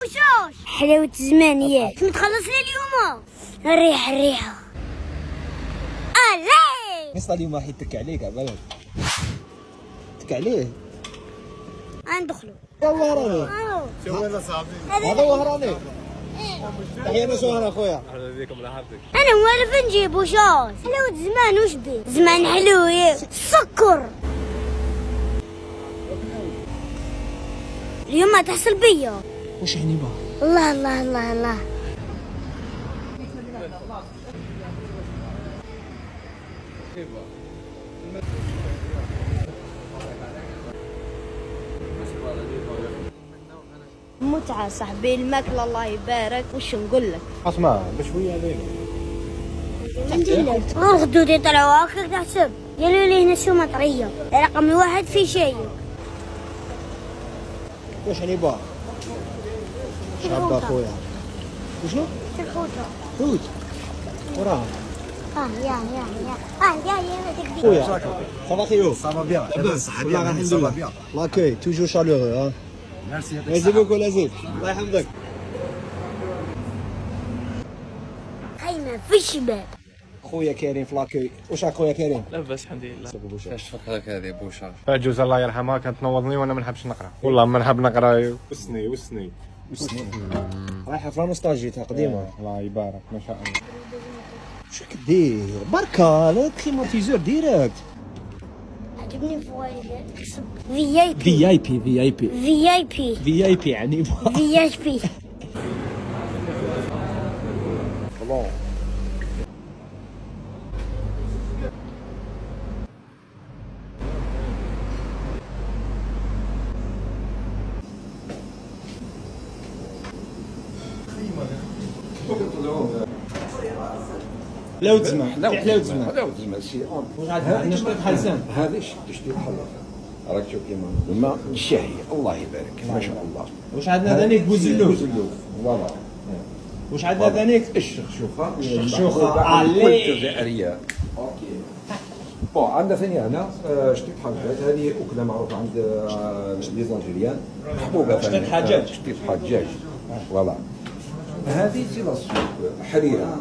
بوشوش حلاوة زمانية متخلص لي اليوم الريحة الي قصة اليوم راح يتك عليك عبالك تك عليه ندخلو هذا وهراني هذا وهراني تحية نسوان اخويا انا موالف نجيب وشوش حلاوة زمان وش بيه زمان حلو سكر اليوم ما تحصل بيا وش يعني بقى؟ الله الله الله الله متعة صاحبي الماكلة الله يبارك وش نقول لك اسمع بشوية عليك الخدود يطلعوا هكاك تحسب قالوا لي هنا شو مطرية رقم واحد في شيء وش يعني بقى؟ شعب اخويا وشنو؟ الخوطة حوت وراه يا خويا صافا خيو صافا بيان لاباس والله الحمد لله لاكاي توجور شالوغو ها ميرسي بوكو لازيد الله يحفظك خيمة في الشباب خويا كريم في لاكاي واش راك خويا كريم؟ لاباس الحمد لله. اش فكرك هذه بوشاش؟ عجوز الله يرحمها كانت تنوضني وانا ما نحبش نقرا والله ما نحب نقرا وسني رايحه في نوستالجيتها قديمه الله يبارك ما شاء الله. واش راك دير بركا لا كليماتيزور ديريكت عجبني فوايد في اي بي في اي بي في اي بي في اي بي في اي بي يعني في اي بي حلاوة زمان حلاوة زمان حلاوة زمان سي واش عندنا شطيط حلسان هذه شتي الحلة راك تشوف كيما الماء الشهي الله يبارك ما شاء الله. واش عندنا ثانيك بوزلوف فوالا واش عندنا ثانيك الشخشوخة الشخشوخة علي الجزائرية. اوكي بون عندنا ثاني هنا شتيت حاجات هذه أكلة معروفة عند لي زالجيريان محبوبة شتيت حجاج شتيت حجاج فوالا. هذه سي لاسوق حريرة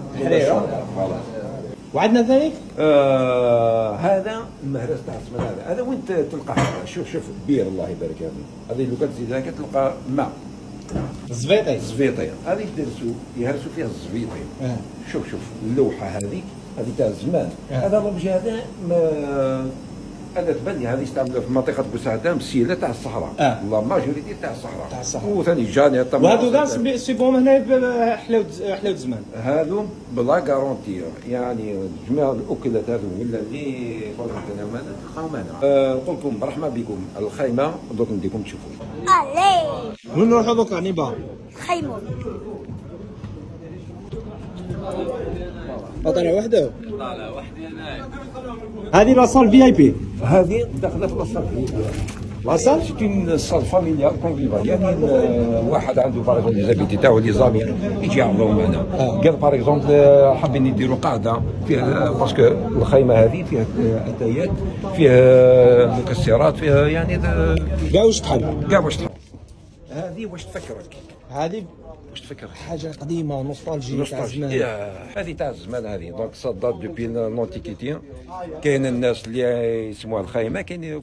فوالا. وعندنا ثانيك هذا المهرس تاع الزمان هذا وين تلقى شوف بير الله يبارك هذه لو كان تزيد هكا تلقى ماء الزفيطي هذه يهرسوا فيها الزبيطي. شوف اللوحه هذه تاع الزمان. هذا لوبجي هذا تبان لي هذه يستعملوها في منطقه بوسعاده مسيله تاع الصحراء. لا ماجوريتي تاع الصحراء وثاني جاني وهذو كاع سيبهم هنا حلاوة زمان هذو بلا غارونتي يعني جميع الاكلات هذو ولا اللي قلنا تلقاهم هنا. نقول لكم مرحبا بكم الخيمه دوك نديكم تشوفوا. الي وين نروحوا دوكا نيبا خيمة طالع وحده هذه لاصال في اي بي هذه داخله في لاصال سيتي صال فاميليال كونفيفال يعني واحد عنده باغ ليزابيتي تاعو لي زامي يجي يعمرهم هنا. قال باغ اكزومبل حابين يديروا قاعده فيها باسكو الخيمه هذه فيها اتايات فيها مكسرات فيها يعني كاع واش تحب هذه واش تفكرك هذه واش تفكر حاجه قديمه نوستالجي تاع زمان هذه تاع الزمان هذه دونك صدات دوبي لونتيكيتي. كاين الناس اللي يسموها الخيمه كاين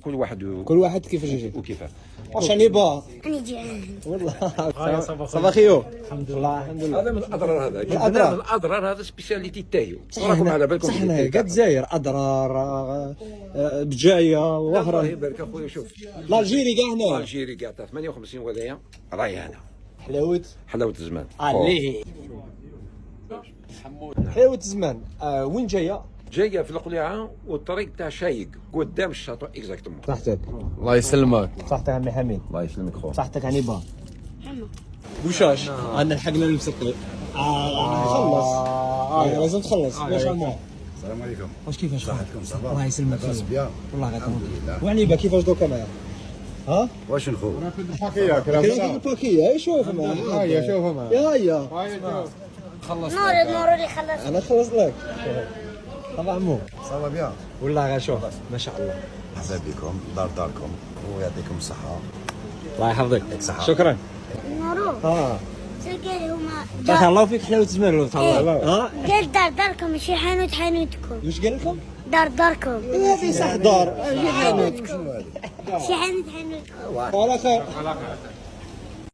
كل واحد كيفاش يجي وكيفاه. واش يعني با أنا جيعان والله صباح خيو الحمد لله هذا من الاضرار هذا جبنا من الاضرار هذا سبيسياليتي تاعو راكم على بالكم صح هنا كاع الجزائر اضرار بجايه الله وهران يبارك اخويا. شوف الجيري كاع هنا الجيري كاع تاع 58 ولايه راهي هنا حلاوة الزمان. عليه حلاوة الزمان وين جايه جايه في القليعه والطريق تاع شايق قدام الشاطئ اكزاكتومون. صحتك الله يسلمك. صحتك عمي حميد الله يسلمك خويا. صحتك عني با بوشاش انا لحقنا نلبس الطريق نخلص لازم تخلص واش عمو السلام عليكم. واش كيفاش صحتكم صافا الله يسلمك بيان والله غير الحمد لله. وعني كيفاش دوكا معايا ها واش نخو كاين الباكيه شوف معايا هيا شوفها معايا. يا نور اللي خلص انا خلص لك صافا عمو صافا بيان. والله غير شوف ما شاء الله مرحبا بكم داركم ويعطيكم الصحه. الله يحفظك صحة. شكرا نورو ها قال هما بارك الله فيك حلاوة زمان ولا الله. قال دار داركم ماشي حانوت حانوتكم. واش قال لكم؟ دار داركم هذه صح دار. شي حانوت حانوتكم. على خير.